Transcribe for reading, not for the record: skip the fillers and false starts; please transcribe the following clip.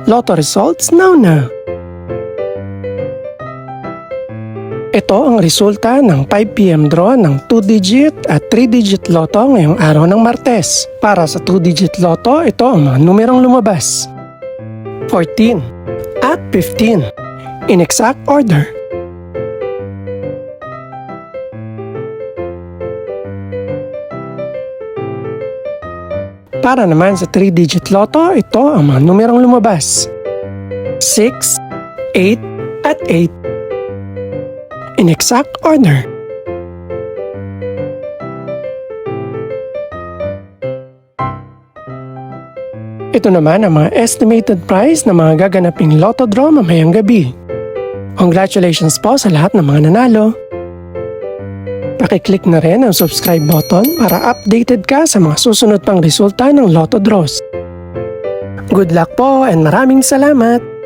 Lotto results now. Ito ang resulta ng 5 PM draw ng 2-digit at 3-digit lotto ngayong araw ng Martes. Para sa 2-digit lotto, ito ang mga numerong lumabas: 14 at 15 in exact order. Para naman sa 3-digit lotto, ito ang mga numerong lumabas: 6, 8 at 8 in exact order. Ito naman ang mga estimated price ng mga gaganaping lotto draw mamayang gabi. Congratulations po sa lahat ng mga nanalo. Pakiclick na rin ang subscribe button para updated ka sa mga susunod pang resulta ng lotto draws. Good luck po and maraming salamat!